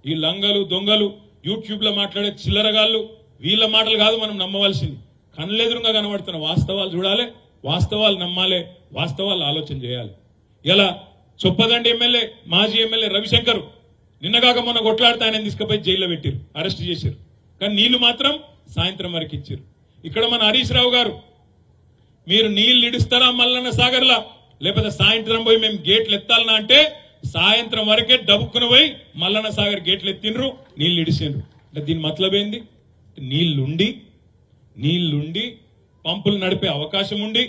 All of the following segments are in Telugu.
ఈ లంగలు దొంగలు యూట్యూబ్ లో మాట్లాడే చిల్లరగాళ్ళు వీళ్ళ మాటలు కాదు మనం నమ్మవలసింది. కళ్ళెదురుగా కనబడుతున్న వాస్తవాలు చూడాలి, వాస్తవాలు నమ్మాలి, వాస్తవాలు ఆలోచన చేయాలి. ఇలా చొప్పదండి ఎమ్మెల్యే మాజీ ఎమ్మెల్యే రవిశంకర్ నిన్నగాక మొన్న కొట్లాడితే ఆయన తీసుకుపోయి జైల్లో పెట్టారు, అరెస్ట్ చేశారు. కానీ నీళ్లు మాత్రం సాయంత్రం వరకు ఇచ్చారు. ఇక్కడ మన హరీష్ రావు గారు మీరు నీళ్లు ఇడుస్తారా మల్లన్న సాగర్లా, లేకపోతే సాయంత్రం పోయి మేము గేట్లు ఎత్తాలనా అంటే సాయంత్రం వరకే డబ్బుకుని పోయి మల్లన్న సాగర్ గేట్లు ఎత్తిండ్రు, నీళ్లు ఇడిసిండ్రు. అంటే దీని మతలబ్ ఏంది? నీళ్లుండి పంపులు నడిపే అవకాశం ఉండి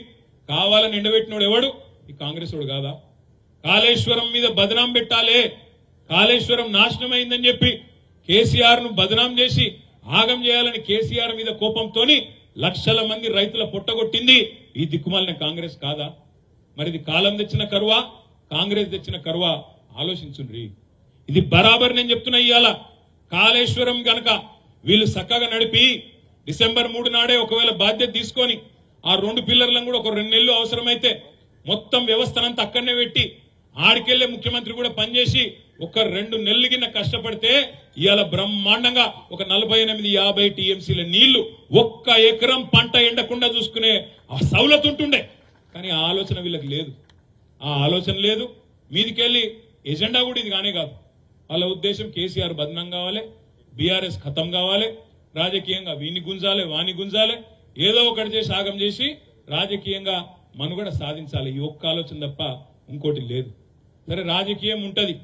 కావాలని ఎండబెట్టినోడు ఎవడు? ఈ కాంగ్రెస్ వాడు కాదా? కాళేశ్వరం మీద బదనాం పెట్టాలే, కాళేశ్వరం నాశనం అయిందని చెప్పి కేసీఆర్ ను బదనాం చేసి ఆగం చేయాలని కేసీఆర్ మీద కోపంతోని లక్షల మంది రైతుల పొట్టగొట్టింది ఈ దిక్కుమాలిన కాంగ్రెస్ కాదా? మరి ఇది కాలం తెచ్చిన కరువా, కాంగ్రెస్ తెచ్చిన కరువా? ఆలోచించుండ్రి. ఇది బరాబర్ నేను చెప్తున్నా. ఇవాళ కాళేశ్వరం గనక వీళ్ళు చక్కగా నడిపి డిసెంబర్ 3 నాడే ఒకవేళ బాధ్యత తీసుకొని ఆ 2 పిల్లర్లను కూడా ఒక 2 నెలలు అవసరమైతే మొత్తం వ్యవస్థనంతా అక్కడనే పెట్టి ఆడికెళ్లే ముఖ్యమంత్రి కూడా పనిచేసి ఒక 2 నెలలు కింద కష్టపడితే ఇవాళ బ్రహ్మాండంగా ఒక 48-50 టీఎంసీల నీళ్లు ఒక్క ఎకరం పంట ఎండకుండా చూసుకునే సౌలత్ ఉంటుండే. కానీ ఆ ఆలోచన వీళ్ళకి లేదు, ఆ ఆలోచన లేదు. మీదికెళ్లి ఎజెండా కూడా ఇది కానే కాదు. వాళ్ళ ఉద్దేశం కేసీఆర్ బదనం కావాలి, బీఆర్ఎస్ ఖతం కావాలి, రాజకీయంగా వీని గుంజాలి వాని గుంజాలి, ఏదో ఒకటి చేసి ఆగం చేసి రాజకీయంగా మనుగడ సాధించాలి. ఈ ఒక్క ఆలోచన తప్ప ఇంకోటి లేదు. సరే రాజకీయం ఉంటది.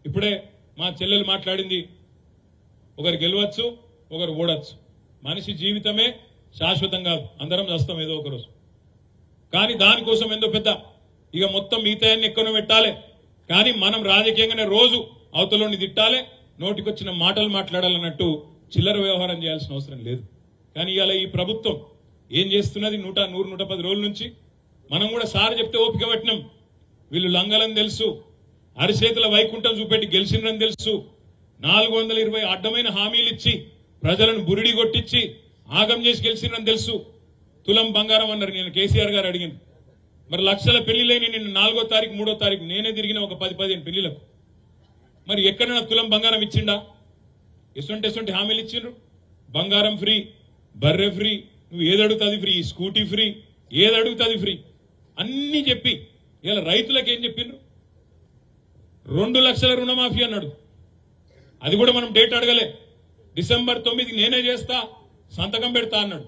ఇప్పుడే మా చెల్లెలు మాట్లాడింది, ఒకరు గెలవచ్చు ఒకరు ఓడచ్చు. మనిషి జీవితమే శాశ్వతం కాదు, అందరం చేస్తాం ఏదో ఒక రోజు. కానీ దానికోసం ఎంతో పెద్ద ఇక మొత్తం మిగతాయన్ని ఎక్కడో పెట్టాలి. కానీ మనం రాజకీయంగానే రోజు అవతలోని తిట్టాలి, నోటికొచ్చిన మాటలు మాట్లాడాలన్నట్టు చిల్లర వ్యవహారం చేయాల్సిన అవసరం లేదు. కానీ ఇవాళ ఈ ప్రభుత్వం ఏం చేస్తున్నది? 100-110 రోజుల నుంచి మనం కూడా సార్ చెప్తే ఓపిక పట్టినాం. వీళ్ళు లంగలని తెలుసు, అరిచేతుల వైకుంఠం చూపెట్టి గెలిచిందని తెలుసు, 420 అడ్డమైన హామీలు ఇచ్చి ప్రజలను బురిడి కొట్టించి ఆగం చేసి గెలిచిందని తెలుసు. తులం బంగారం అన్నారు. నేను కేసీఆర్ గారు అడిగింది, మరి లక్షల పెళ్లిలేని నిన్న 4వ తారీఖు 3వ తారీఖు నేనే తిరిగిన ఒక 10-15 పెళ్లిలకు. మరి ఎక్కడైనా తులం బంగారం ఇచ్చిండా? ఎటువంటి హామీలు ఇచ్చిండ్రు? బంగారం ఫ్రీ, బర్రె ఫ్రీ, నువ్వు ఏది అడుగుతుంది ఫ్రీ, స్కూటీ ఫ్రీ, ఏది అడుగుతుంది ఫ్రీ అన్ని చెప్పి ఇలా రైతులకు ఏం చెప్పిండ్రు? 2 లక్షల రుణమాఫీ అన్నాడు. అది కూడా మనం డేట్ అడగలే. డిసెంబర్ 9 నేనే చేస్తా, సంతకం పెడతా అన్నాడు.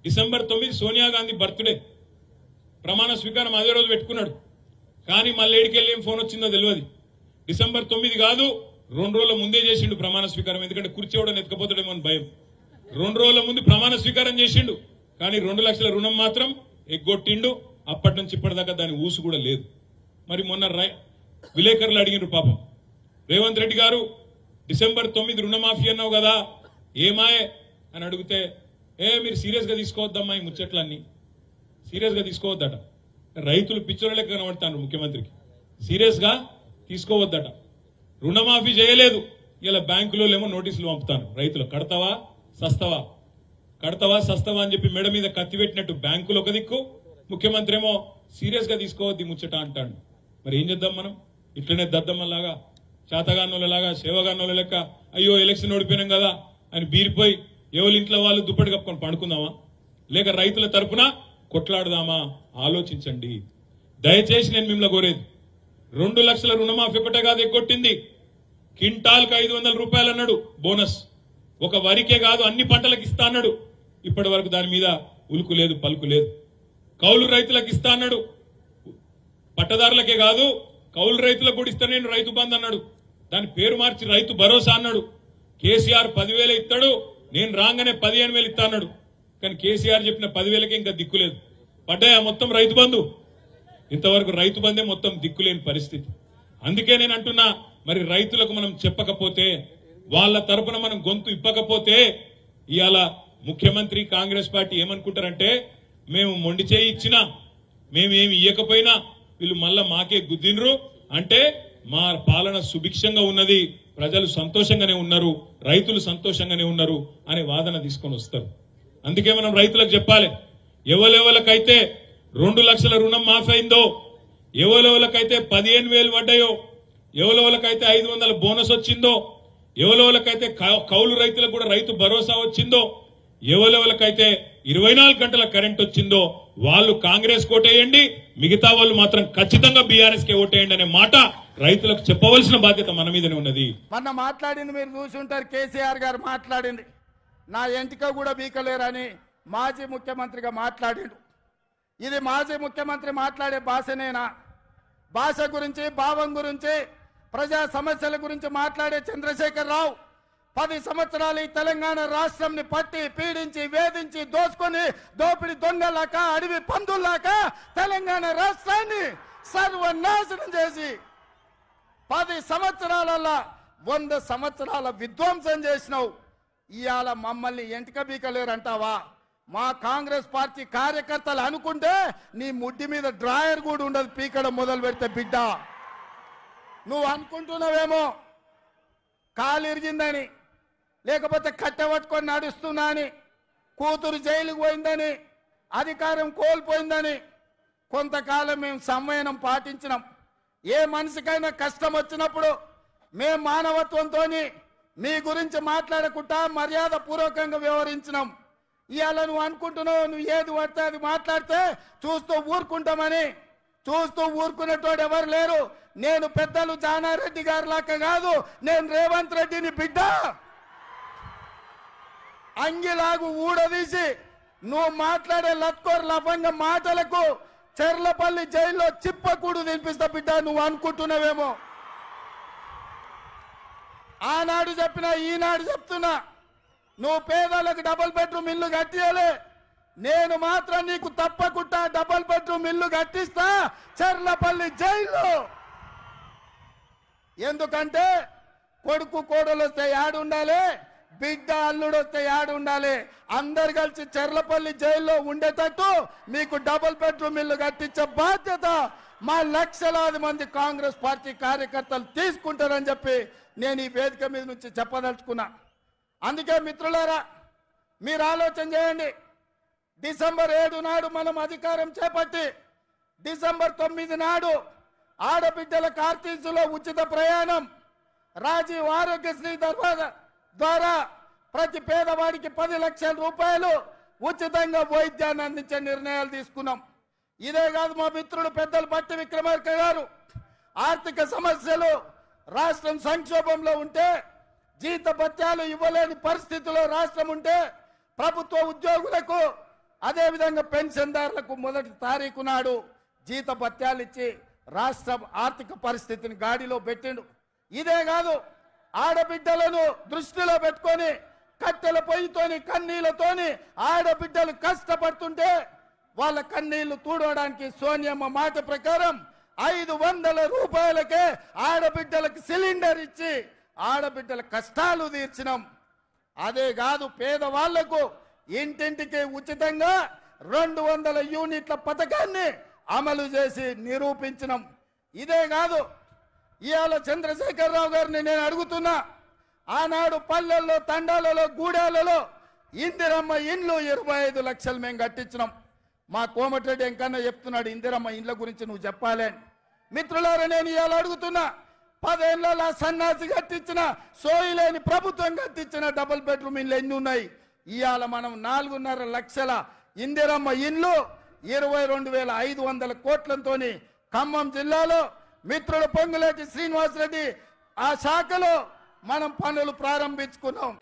డిసెంబర్ 9 సోనియా గాంధీ బర్త్డే, ప్రమాణ స్వీకారం అదే రోజు పెట్టుకున్నాడు. కానీ మళ్ళీ ఏడికెళ్ళి ఏం ఫోన్ వచ్చిందో తెలియదు. డిసెంబర్ 9 కాదు, 2 రోజుల ముందే చేసిండు ప్రమాణ స్వీకారం. ఎందుకంటే కుర్చీ కూడా ఎత్తుకపోతాడేమో అని భయం. 2 రోజుల ముందు ప్రమాణ స్వీకారం చేసిండు. కానీ 2 లక్షల రుణం మాత్రం ఎగ్గొట్టిండు. అప్పటి నుంచి ఇప్పటిదాకా దాని ఊసు కూడా లేదు. మరి మొన్న విలేకరులు అడిగినారు, పాపం రేవంత్ రెడ్డి గారు డిసెంబర్ 9 రుణమాఫీ అన్నావు కదా ఏమాయే అని అడిగితే, మీరు సీరియస్ గా తీసుకోవద్దమ్మా, ఈ ముచ్చట్లన్నీ సీరియస్ గా తీసుకోవద్దట. రైతులు పిచ్చోళ్ళ లెక్క కనబడతారు ముఖ్యమంత్రికి, సీరియస్ గా తీసుకోవద్దట. రుణమాఫీ చేయలేదు, ఇలా బ్యాంకులో ఏమో నోటీసులు పంపుతాను, రైతులు కడతావా సస్తవా, కడతావా సస్తవా అని చెప్పి మెడ మీద కత్తి పెట్టినట్టు బ్యాంకులు ఒక దిక్కు, ముఖ్యమంత్రి ఏమో సీరియస్ గా తీసుకోవద్ది ముచ్చట అంటాడు. మరి ఏం చేద్దాం మనం? ఇట్లనే దద్దమ్మలాగా, చేతగాన్నోళ్ళలాగా, సేవగాన్నోళ్ళ లెక్క అయ్యో ఎలక్షన్ ఓడిపోయినాం కదా అని బీరిపోయి ఎవరి ఇంట్లో వాళ్ళు దుప్పటి కప్పుకొని పండుకుందామా, లేక రైతుల తరపున కొట్లాడదామా? ఆలోచించండి దయచేసి. నేను మిమ్మల్ని కోరేది, 2 లక్షల రుణమాఫీ ఒకటే కాదు ఎగ్గొట్టింది, క్వింటాల్కి 500 రూపాయలు అన్నాడు బోనస్. ఒక వరికే కాదు అన్ని పంటలకు ఇస్తా అన్నాడు. ఇప్పటి వరకు దాని మీద ఉలుకు లేదు పలుకు లేదు. కౌలు రైతులకు ఇస్తా అన్నాడు, పట్టదారులకే కాదు కౌలు రైతులకు కూడా ఇస్తా నేను రైతు బంధు అన్నాడు. దాని పేరు మార్చి రైతు భరోసా అన్నాడు. కేసీఆర్ 10,000 ఇస్తాడు, నేను రాగానే 15,000 ఇస్తా అన్నాడు. కానీ కేసీఆర్ చెప్పిన 10,000కే ఇంకా దిక్కులేదు. పడ్డాయా మొత్తం రైతు బంధు? ఇంతవరకు రైతు బంధే మొత్తం దిక్కులేని పరిస్థితి. అందుకే నేను అంటున్నా, మరి రైతులకు మనం చెప్పకపోతే, వాళ్ళ తరపున మనం గొంతు ఇప్పకపోతే ఇవాళ ముఖ్యమంత్రి కాంగ్రెస్ పార్టీ ఏమనుకుంటారంటే, మేము మొండి చేయి ఇచ్చినా మేమేమి ఇయ్యకపోయినా వీళ్ళు మళ్ళా మాకే గుద్దినరు అంటే మా పాలన సుభిక్షంగా ఉన్నది, ప్రజలు సంతోషంగానే ఉన్నారు, రైతులు సంతోషంగానే ఉన్నారు అనే వాదన తీసుకొని వస్తారు. అందుకే మనం రైతులకు చెప్పాలి, ఎవరెవరికైతే 2 లక్షల రుణం మాఫీ అయిందో, ఎవరెవరికైతే 15,000 పడ్డాయో, ఎవరెవరికైతే 500 బోనస్ వచ్చిందో, ఎవరెవరికైతే కౌలు రైతులకు కూడా రైతు భరోసా వచ్చిందో, ఎవరెవరికైతే 24 గంటల కరెంట్ వచ్చిందో వాళ్ళు కాంగ్రెస్ కోటేయండి, మిగతా వాళ్ళు మాత్రం ఖచ్చితంగా బీఆర్ఎస్ కే ఓటేయండి అనే మాట రైతులకు చెప్పవలసిన బాధ్యత మన మీదనే ఉన్నది. మొన్న మాట్లాడింది మీరు చూసి ఉంటారు, కేసీఆర్ గారు మాట్లాడింది, నా ఎంటిక కూడా బీకలేరని మాజీ ముఖ్యమంత్రిగా మాట్లాడాడు. ఇది మాజీ ముఖ్యమంత్రి మాట్లాడే భాషనేనా? భాష గురించి, భావం గురించి, ప్రజా సమస్యల గురించి మాట్లాడే చంద్రశేఖర్ రావు 10 సంవత్సరాలు ఈ తెలంగాణ రాష్ట్రంని పట్టి పీడించి వేధించి దోసుకొని దోపిడి దొంగలాక అడవి పందుల్లాక తెలంగాణ రాష్ట్రాన్ని సర్వనాశనం చేసి 10 సంవత్సరాలలో 100 సంవత్సరాల విధ్వంసం చేసినావు. ఇవాళ మమ్మల్ని ఎంటిక బీకలేరంటావా? మా కాంగ్రెస్ పార్టీ కార్యకర్తలు అనుకుంటే నీ ముడ్డి మీద డ్రాయర్ కూడా ఉండదు పీకడం మొదలు పెడితే బిడ్డ. నువ్వు అనుకుంటున్నావేమో కాలు ఇరిగిందని, లేకపోతే కట్టెపట్టుకొని నడుస్తున్నా అని, కూతురు జైలుకు పోయిందని, అధికారం కోల్పోయిందని. కొంతకాలం మేము సంయమనం పాటించినాం. ఏ మనిషికైనా కష్టం వచ్చినప్పుడు మేము మానవత్వంతో మీ గురించి మాట్లాడకుండా మర్యాద పూర్వకంగా వ్యవహరించినాం. ఇవాళ నువ్వు అనుకుంటున్నావు నువ్వు ఏది పడితే అది మాట్లాడితే చూస్తూ ఊరుకుంటామని. చూస్తూ ఊరుకునేటోడు ఎవరు లేరు. నేను పెద్దలు జానారెడ్డి గారి లాగా కాదు, నేను రేవంత్ రెడ్డిని బిడ్డ. అంగిలాగు ఊడదీసి నువ్వు మాట్లాడే లత్కోర్ లఫంగ మాటలకు చెర్లపల్లి జైల్లో చిప్పకూడు తినిపిస్తా బిడ్డ. నువ్వు అనుకుంటున్నావేమో. ఆనాడు చెప్పినా ఈనాడు చెప్తున్నా, నువ్వు పేదలకు డబుల్ బెడ్రూమ్ ఇల్లు కట్టియలే, నేను మాత్రం నీకు తప్పకుండా డబుల్ బెడ్రూమ్ ఇల్లు కట్టిస్తా చెర్లపల్లి జైల్లో. ఎందుకంటే కొడుకు కోడలు వస్తే యాడు ఉండాలి, బిడ్డ అల్లుడు వస్తే యాడు ఉండాలి. అందరు కలిసి చెర్లపల్లి జైల్లో ఉండేటట్టు మీకు డబుల్ బెడ్రూమ్ ఇల్లు కట్టించే బాధ్యత మా లక్షలాది మంది కాంగ్రెస్ పార్టీ కార్యకర్తలు తీసుకుంటారని చెప్పి నేను ఈ వేదిక మీద నుంచి చెప్పదలుచుకున్నా. అందుకే మిత్రులారా, మీరు ఆలోచన చేయండి. డిసెంబర్ 7 నాడు మనం అధికారం చేపట్టి డిసెంబర్ 9 నాడు ఆడబిడ్డల ఆర్టీసీలో ఉచిత ప్రయాణం, రాజీవ్ ఆరోగ్యశ్రీ ద్వారా ప్రతి పేదవాడికి 10 లక్షల రూపాయలు ఉచితంగా వైద్యాన్ని అందించే నిర్ణయాలు తీసుకున్నాం. ఇదే కాదు, మా మిత్రుడు పెద్దలు పట్టి విక్రమార్క గారు ఆర్థిక సమస్యలు, రాష్ట్రం సంక్షోభంలో ఉంటే, జీతభత్యాలు ఇవ్వలేని పరిస్థితిలో రాష్ట్రం ఉంటే ప్రభుత్వ ఉద్యోగులకు అదేవిధంగా పెన్షన్దారులకు 1వ తారీఖు నాడు జీతభత్యాలు ఇచ్చి రాష్ట్ర ఆర్థిక పరిస్థితిని గాడిలో పెట్టిండు. ఇదే కాదు, ఆడబిడ్డలను దృష్టిలో పెట్టుకొని కట్టెల పొయ్యితోని కన్నీళ్లతోని ఆడబిడ్డలు కష్టపడుతుంటే వాళ్ళ కన్నీళ్లు తూడవడానికి సోనియమ్మ మాట ప్రకారం 500 రూపాయలకే ఆడబిడ్డలకు సిలిండర్ ఇచ్చి ఆడబిడ్డల కష్టాలు తీర్చినాం. అదే కాదు, పేదవాళ్లకు ఇంటింటికి ఉచితంగా 200 యూనిట్ల పథకాన్ని అమలు చేసి నిరూపించినాం. ఇదే కాదు, ఇవాళ చంద్రశేఖర్ రావు గారిని నేను అడుగుతున్నా, ఆనాడు పల్లెల్లో, తండాలలో, గూడాలలో ఇందిరమ్మ ఇండ్లు 25 లక్షలు మేము కట్టించినాం. మా కోమటిరెడ్డి ఎంకన్నా చెప్తున్నాడు ఇందిరమ్మ ఇండ్ల గురించి నువ్వు చెప్పాలి అని. మిత్రులారా, నేను ఇవాళ అడుగుతున్నా, 10 ఏళ్లలో సన్నాసి కట్టించిన, సోయిలేని ప్రభుత్వం కట్టించిన డబుల్ బెడ్రూమ్ ఇండ్లు ఎన్ని ఉన్నాయి? ఇవాళ మనం 4.5 లక్షల ఇందిరమ్మ ఇండ్లు 22,500 కోట్లతో ఖమ్మం జిల్లాలో మిత్రుడు పొంగులేటి శ్రీనివాసరెడ్డి ఆ శాఖలో మనం పనులు ప్రారంభించుకున్నాం.